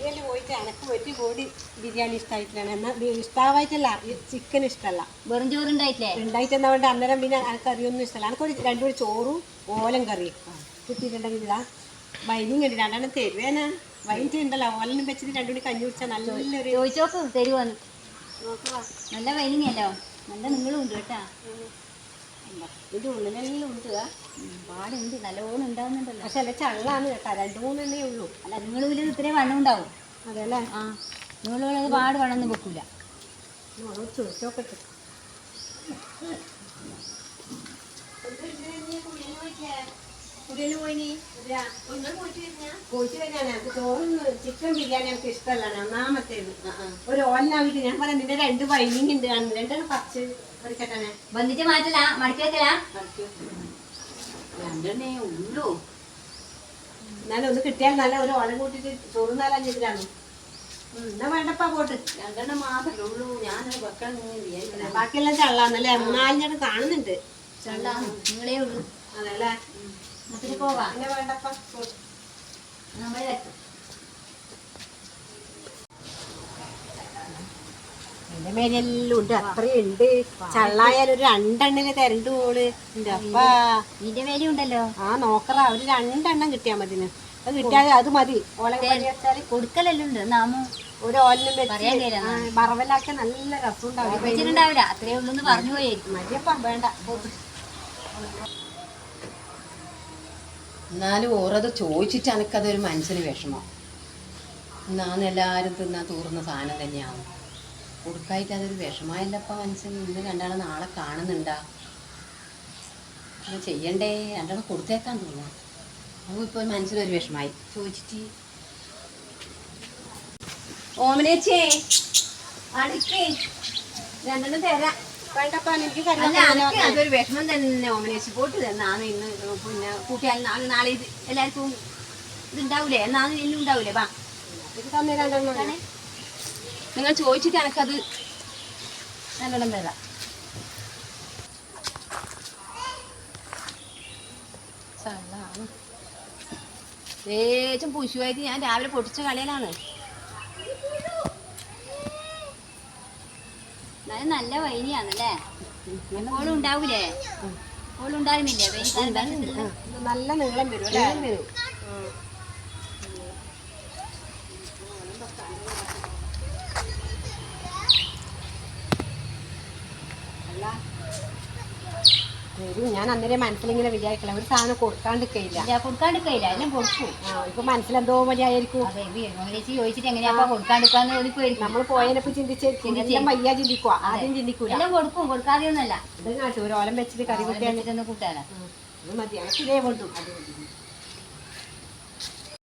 നീ പോയിട്ട് എനക്ക് ഒരു കോടി ബിരിയാണി ഇഷ്ടമായിട്ടാണ്. എന്നാൽ ഇഷ്ടമായിട്ടല്ല, ചിക്കൻ ഇഷ്ടമല്ല. വെറും ചോറ് ഉണ്ടായിട്ടില്ലേ? ഉണ്ടായിട്ടെന്നാ വേണ്ട. അന്നേരം പിന്നെ കറിയൊന്നും ഇഷ്ടമല്ല. എനിക്കൊരു രണ്ടുകൂടി ചോറും ഓലം കറിയും കിട്ടിയിട്ടുണ്ടെങ്കിൽ ഇതാ വൈനും കണ്ടി രണ്ടെണ്ണം തരുവേനാ. വൈകിട്ട് ഉണ്ടല്ലോ ഓലനും വെച്ചിട്ട് രണ്ടുകൂടി കഞ്ഞി കുടിച്ചാൽ നല്ലൊരു. ചോദിച്ചോക്ക് തരുവാന്ന്. നോക്കുക നല്ല വൈനിങ്ങല്ലോ, നല്ല നിങ്ങളും ഉണ്ട് കേട്ടാ. ഇതിൻ്റെ ഉള്ളിലെല്ലാം ഉണ്ട്. പാടുണ്ട്, നല്ലോണം ഉണ്ടാവുന്നുണ്ടല്ലോ. പക്ഷെ അല്ല ചള്ളാണ് കേട്ടാ. 2-3 ഉള്ളൂ. അല്ല നിങ്ങൾ വലിയ ഇത്രയും വണ്ണം ഉണ്ടാവും. അതെല്ലേ? ആ നിങ്ങളുള്ളത് പാട് വണ്ണമൊന്നും വെക്കൂല. ചോദിച്ചോക്കട്ടെ. പോയിട്ട് കഴിഞ്ഞാൽ എനിക്ക് ചോറും ചിക്കൻ ബിരിയാണി എനിക്ക് ഇഷ്ടമല്ല. ഒന്നാമത്തേത് ഒരു ഓലനാവിട്ട് ഞാൻ പറയാം നിന്റെ 2 വൈനിങ് ഉണ്ട്. 2 പറിച്ച് പറിക്കട്ടെ. വന്നിട്ട് മാറ്റല മടക്കി വെക്കലാ? 2 ഉള്ളൂ. എന്നാലും ഒന്ന് കിട്ടിയാൽ നല്ല ഒരു ഓലം കൂട്ടിട്ട് ചോറും നാലഞ്ഞിട്ടാണ്. എന്നാ വേണ്ടപ്പാ പോട്ട്. 2 മാത്രമേ ഉള്ളൂ. ഞാൻ വെക്കാൻ ബാക്കിയെല്ലാം ചള്ളാന്നല്ലേ? 3-4 കാണുന്നുണ്ട്. ചള്ളാണ് നിങ്ങളേ ഉള്ളൂ. അതല്ലേ? എന്നിട്ട് പോവാം. പിന്നെ വേണ്ടപ്പാ നമ്മൾ എന്റെ മേലെല്ലാം ഉണ്ട്. അത്രയുണ്ട്. ചള്ളായാലും ഒരു 2 എണ്ണനെ തരണ്ടു പോള്. അപ്പാ നിന്റെ മേലെ ഉണ്ടല്ലോ. ആ നോക്കറ ഒരു 2 എണ്ണം കിട്ടിയാ മതി. അത് കിട്ടിയാൽ അത് മതി. ഓലം വെച്ചാല് കൊടുക്കലെല്ലാം ഉണ്ട്. നാമോ ഒരു ഓലിനും വെച്ച് വറവലാക്കിയ നല്ല രസം ഉണ്ടാവും. വെച്ചിട്ടുണ്ടാവില്ല. അത്രേ ഉള്ളൂ പറഞ്ഞു പോയിരിക്കും. മതിയപ്പാ വേണ്ട. എന്നാലും ഓരത് ചോദിച്ചിട്ട് എനിക്കതൊരു മനസ്സിന് വിഷമം. എന്നാന്ന് എല്ലാവരും തിന്നാൻ തൂറുന്ന സാധനം തന്നെയാണ്. കൊടുക്കായിട്ട് അതൊരു വിഷമമായില്ലപ്പ മനസ്സിന്. ഇന്ന് 2 നാളെ കാണുന്നുണ്ടാ. അത് ചെയ്യണ്ടേ? 2 കൊടുത്തേക്കാൻ തോന്നുന്നു. അപ്പോൾ ഇപ്പോൾ മനസ്സിലൊരു വിഷമായി ചോദിച്ചിട്ട്. ഓമനേച്ചേ അടുക്കേ 2 തരാം. വേണ്ടപ്പാ എനിക്ക് അതൊരു വിഷമം തന്നെ. ഓമനേച്ചി പോട്ട് തന്നാണ് ഇന്ന്. പിന്നെ കൂട്ടിയാൽ നാളെ ഇത് എല്ലാവർക്കും ഇതുണ്ടാവൂലേ? എന്നാണ് ഇന്നും ഉണ്ടാവൂലേ? വാ തന്നെ 2 എണ്ണം നിങ്ങൾ ചോദിച്ചിട്ട് എനക്കത് 2 തരാം. ഏറ്റവും പുശുവായിട്ട് ഞാൻ രാവിലെ പൊട്ടിച്ച കളയിലാണ്. നല്ല വൈനിയാണല്ലേ? ഓളും ഉണ്ടാവൂലേ? ഓളും ഉണ്ടാകുന്നില്ലേ? നല്ല നീളം വരും അല്ലേ? ഞാൻ അന്നേരം മനസ്സിലിങ്ങനെ വിചാരിക്കണം ഒരു സാധനം കൊടുക്കാണ്ടിരിക്കയില്ല. കൊടുക്കാണ്ടിരിക്കയില്ല, എല്ലാം കൊടുക്കും. ഇപ്പൊ മനസ്സിലെന്തോ മതിയായിരിക്കും. ചോദിച്ചിട്ട് എങ്ങനെയാ കൊടുക്കാണ്ടിരിക്കാന്ന് ഓടിപ്പോയിരിക്കും. നമ്മൾ പോയതിനെപ്പോ ചിന്തിച്ചായിരിക്കും. വയ്യ ചിന്തിക്കുക, ആദ്യം ചിന്തിക്കൂല. എല്ലാം കൊടുക്കും, കൊടുക്കാതെയൊന്നല്ല. ഇത് കാട്ടു ഒരു ഓലം വെച്ചിട്ട് കറി കൂട്ടിയാൽ കൂട്ടാനാ അത് മതി. എനിക്ക് ഇതേ കൊണ്ടു.